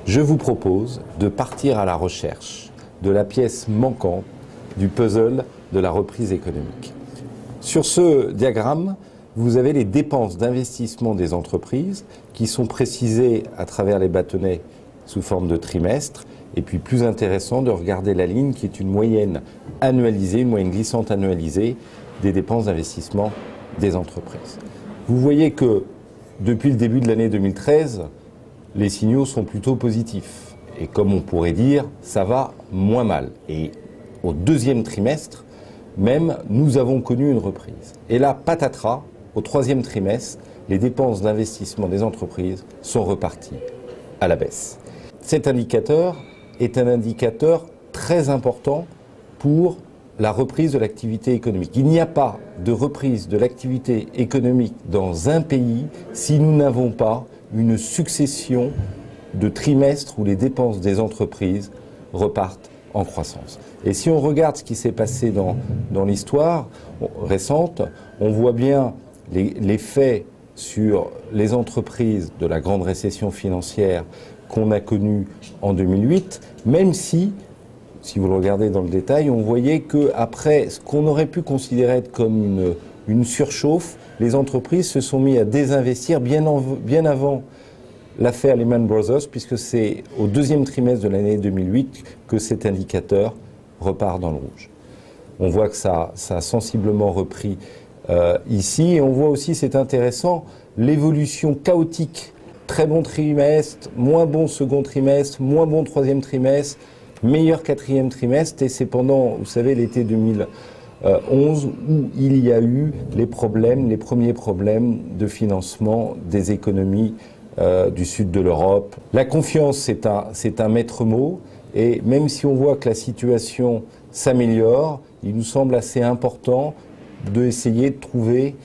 je vous propose de partir à la recherche de la pièce manquante du puzzle de la reprise économique. Sur ce diagramme, vous avez les dépenses d'investissement des entreprises qui sont précisées à travers les bâtonnets sous forme de trimestre. Et puis plus intéressant de regarder la ligne qui est une moyenne annualisée, une moyenne glissante annualisée des dépenses d'investissement des entreprises. Vous voyez que depuis le début de l'année 2013, les signaux sont plutôt positifs. Et comme on pourrait dire, ça va moins mal. Et au deuxième trimestre, même, nous avons connu une reprise. Et là, patatras, au troisième trimestre, les dépenses d'investissement des entreprises sont reparties à la baisse. Cet indicateur est un indicateur très important pour la reprise de l'activité économique. Il n'y a pas de reprise de l'activité économique dans un pays si nous n'avons pas une succession de trimestres où les dépenses des entreprises repartent en croissance. Et si on regarde ce qui s'est passé dans l'histoire récente, on voit bien l'effet sur les entreprises de la grande récession financière qu'on a connue en 2008, même si vous le regardez dans le détail, on voyait qu'après ce qu'on aurait pu considérer comme une surchauffe, les entreprises se sont mises à désinvestir bien avant l'affaire Lehman Brothers, puisque c'est au deuxième trimestre de l'année 2008 que cet indicateur repart dans le rouge. On voit que ça a sensiblement repris ici, et on voit aussi, c'est intéressant, l'évolution chaotique. Très bon trimestre, moins bon second trimestre, moins bon troisième trimestre, meilleur quatrième trimestre, et c'est pendant, vous savez, l'été 2011 où il y a eu les premiers problèmes de financement des économies du sud de l'Europe. La confiance, c'est un maître mot, et même si on voit que la situation s'améliore, il nous semble assez important d'essayer de trouver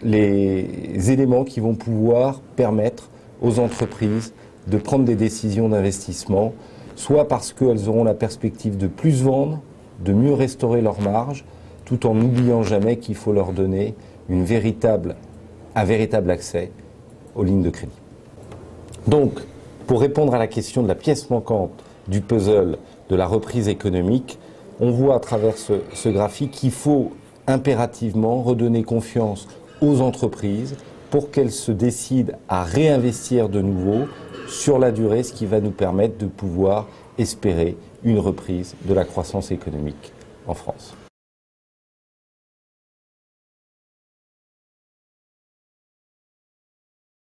les éléments qui vont pouvoir permettre aux entreprises de prendre des décisions d'investissement, soit parce qu'elles auront la perspective de plus vendre, de mieux restaurer leurs marges, tout en n'oubliant jamais qu'il faut leur donner un véritable accès aux lignes de crédit. Donc, pour répondre à la question de la pièce manquante du puzzle de la reprise économique, on voit à travers ce graphique qu'il faut impérativement redonner confiance aux entreprises pour qu'elles se décident à réinvestir de nouveau sur la durée, ce qui va nous permettre de pouvoir espérer une reprise de la croissance économique en France.